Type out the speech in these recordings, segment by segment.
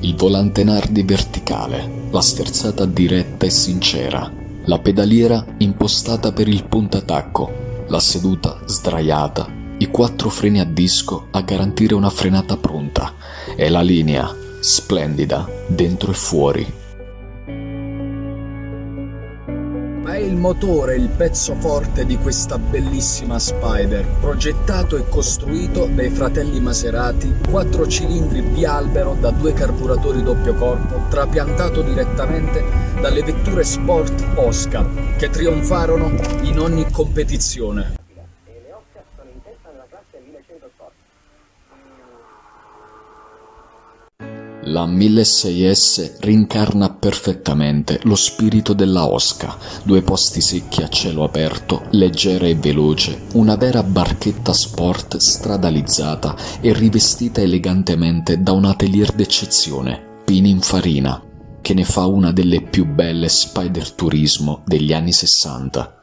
Il volante Nardi verticale, la sterzata diretta e sincera, la pedaliera impostata per il puntatacco, la seduta sdraiata, i 4 freni a disco a garantire una frenata pronta e la linea splendida dentro e fuori. Ma è il motore il pezzo forte di questa bellissima Spider, progettato e costruito dai fratelli Maserati, 4 cilindri bialbero da 2 carburatori doppio corpo, trapiantato direttamente dalle vetture sport Oscar, che trionfarono in ogni competizione. La 1600S rincarna perfettamente lo spirito della Osca, 2 posti secchi a cielo aperto, leggera e veloce, una vera barchetta sport stradalizzata e rivestita elegantemente da un atelier d'eccezione, Pininfarina, che ne fa una delle più belle Spider Turismo degli anni 60.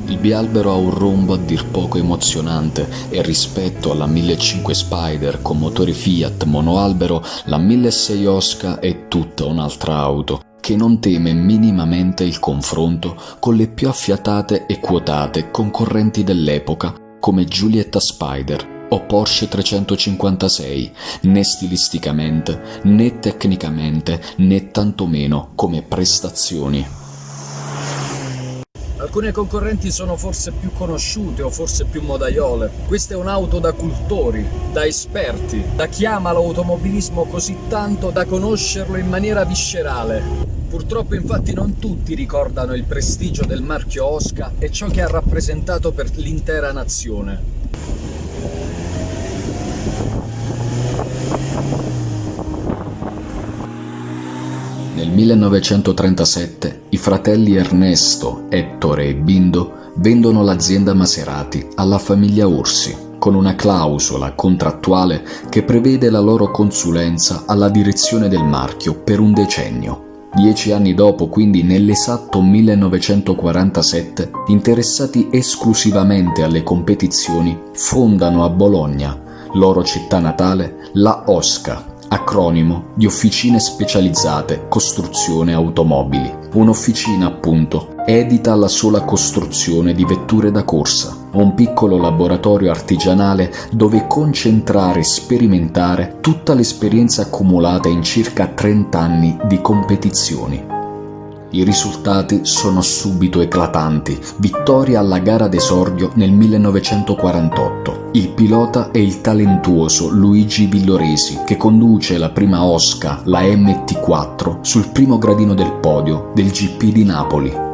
Il bialbero ha un rombo a dir poco emozionante e rispetto alla 1500 Spider con motore Fiat monoalbero, la 1600 Osca è tutta un'altra auto che non teme minimamente il confronto con le più affiatate e quotate concorrenti dell'epoca come Giulietta Spider o Porsche 356, né stilisticamente, né tecnicamente, né tantomeno come prestazioni. Alcune concorrenti sono forse più conosciute o forse più modaiole. Questa è un'auto da cultori, da esperti, da chi ama l'automobilismo così tanto da conoscerlo in maniera viscerale. Purtroppo infatti non tutti ricordano il prestigio del marchio Osca e ciò che ha rappresentato per l'intera nazione. Nel 1937 i fratelli Ernesto, Ettore e Bindo vendono l'azienda Maserati alla famiglia Orsi, con una clausola contrattuale che prevede la loro consulenza alla direzione del marchio per un decennio. 10 anni dopo, quindi nell'esatto 1947, interessati esclusivamente alle competizioni, fondano a Bologna, loro città natale, la Osca, acronimo di Officine Specializzate Costruzione Automobili. Un'officina, appunto, edita alla sola costruzione di vetture da corsa, un piccolo laboratorio artigianale dove concentrare e sperimentare tutta l'esperienza accumulata in circa 30 anni di competizioni. I risultati sono subito eclatanti. Vittoria alla gara d'esordio nel 1948. Il pilota è il talentuoso Luigi Villoresi, che conduce la prima Osca, la MT4, sul primo gradino del podio del GP di Napoli.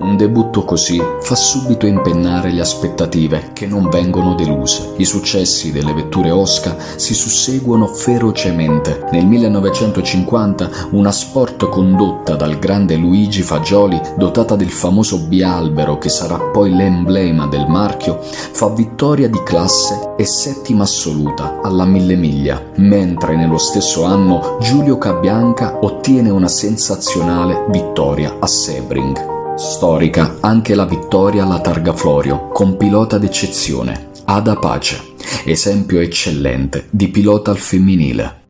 Un debutto così fa subito impennare le aspettative che non vengono deluse. I successi delle vetture Osca si susseguono ferocemente. Nel 1950 una Sport condotta dal grande Luigi Fagioli, dotata del famoso bialbero che sarà poi l'emblema del marchio, fa vittoria di classe e 7ª assoluta alla 1000 miglia, mentre nello stesso anno Giulio Cabianca ottiene una sensazionale vittoria a Sebring. Storica anche la vittoria alla Targa Florio con pilota d'eccezione, Ada Pace, esempio eccellente di pilota al femminile.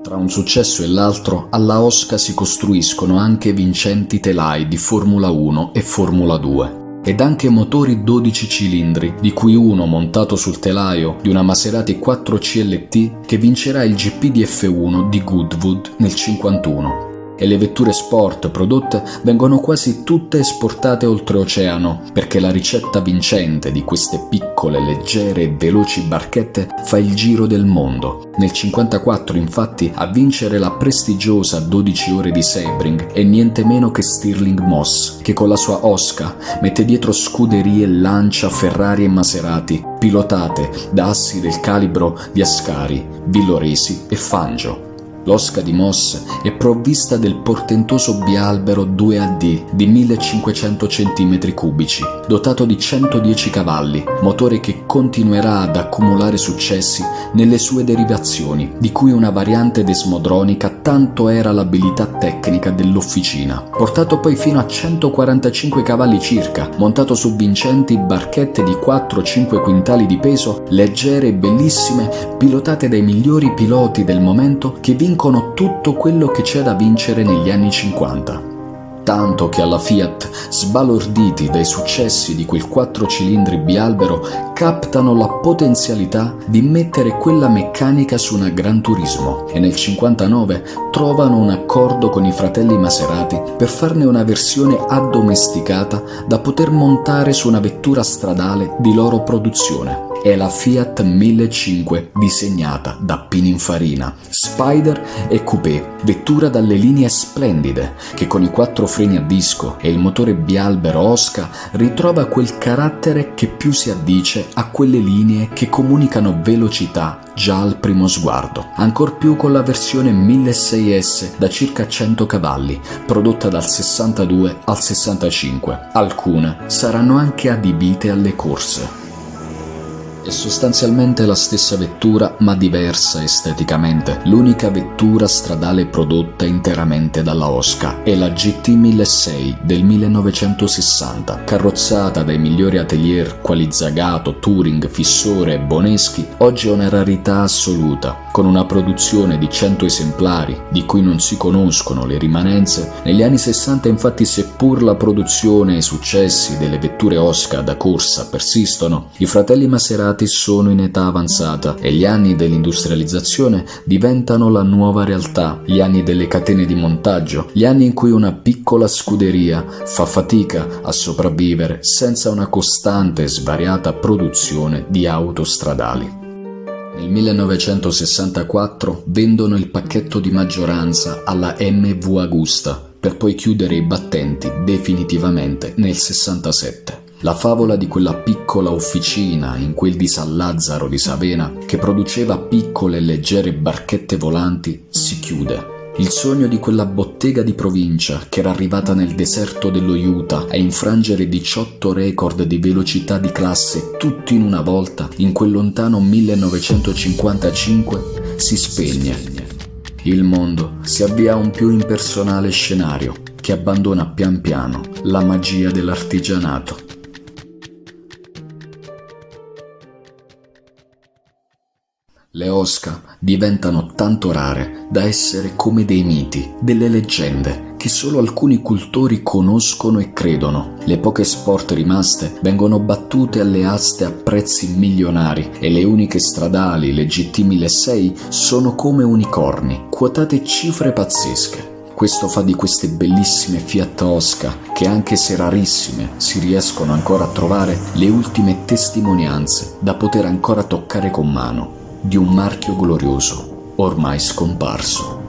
Tra un successo e l'altro, alla Osca si costruiscono anche vincenti telai di Formula 1 e Formula 2. Ed anche motori 12 cilindri, di cui uno montato sul telaio di una Maserati 4 CLT che vincerà il GP di F1 di Goodwood nel 1951. E le vetture sport prodotte vengono quasi tutte esportate oltreoceano, perché la ricetta vincente di queste piccole, leggere e veloci barchette fa il giro del mondo. Nel 1954 infatti a vincere la prestigiosa 12 ore di Sebring è niente meno che Stirling Moss, che con la sua Osca mette dietro scuderie Lancia, Ferrari e Maserati, pilotate da assi del calibro di Ascari, Villoresi e Fangio. L'Osca di Moss è provvista del portentoso bialbero 2AD di 1500 cm3, dotato di 110 cavalli, motore che continuerà ad accumulare successi nelle sue derivazioni, di cui una variante desmodronica tanto era l'abilità tecnica dell'officina. Portato poi fino a 145 cavalli circa, montato su vincenti barchette di 4-5 quintali di peso, leggere e bellissime, pilotate dai migliori piloti del momento che vincono tutto quello che c'è da vincere negli anni 50. Tanto che alla Fiat, sbalorditi dai successi di quel 4 cilindri bialbero, captano la potenzialità di mettere quella meccanica su una Gran Turismo e nel 59 trovano un accordo con i fratelli Maserati per farne una versione addomesticata da poter montare su una vettura stradale di loro produzione. È la Fiat 1500 disegnata da Pininfarina. Spider e coupé, vettura dalle linee splendide, che con i 4 freni a disco e il motore bialbero Osca ritrova quel carattere che più si addice a quelle linee che comunicano velocità già al primo sguardo. Ancor più con la versione 1600S da circa 100 cavalli, prodotta dal 62 al 65. Alcune saranno anche adibite alle corse. È sostanzialmente la stessa vettura, ma diversa esteticamente. L'unica vettura stradale prodotta interamente dalla Osca è la GT 1600 del 1960, carrozzata dai migliori atelier quali Zagato, Touring, Fissore e Boneschi. Oggi è una rarità assoluta, con una produzione di 100 esemplari, di cui non si conoscono le rimanenze. Negli anni 60 infatti, seppur la produzione e i successi delle vetture Osca da corsa persistono, i fratelli Maserati sono in età avanzata e gli anni dell'industrializzazione diventano la nuova realtà, gli anni delle catene di montaggio, gli anni in cui una piccola scuderia fa fatica a sopravvivere senza una costante e svariata produzione di auto stradali. Nel 1964 vendono il pacchetto di maggioranza alla MV Agusta, per poi chiudere i battenti definitivamente nel 67. La favola di quella piccola officina in quel di San Lazzaro di Savena, che produceva piccole e leggere barchette volanti, si chiude. Il sogno di quella bottega di provincia, che era arrivata nel deserto dello Utah a infrangere 18 record di velocità di classe tutti in una volta, in quel lontano 1955, si spegne. Il mondo si avvia a un più impersonale scenario che abbandona pian piano la magia dell'artigianato. Le Osca diventano tanto rare da essere come dei miti, delle leggende che solo alcuni cultori conoscono e credono. Le poche sport rimaste vengono battute alle aste a prezzi milionari e le uniche stradali, le GT 1600, sono come unicorni, quotate cifre pazzesche. Questo fa di queste bellissime Fiat Osca, che anche se rarissime si riescono ancora a trovare, le ultime testimonianze da poter ancora toccare con mano di un marchio glorioso ormai scomparso.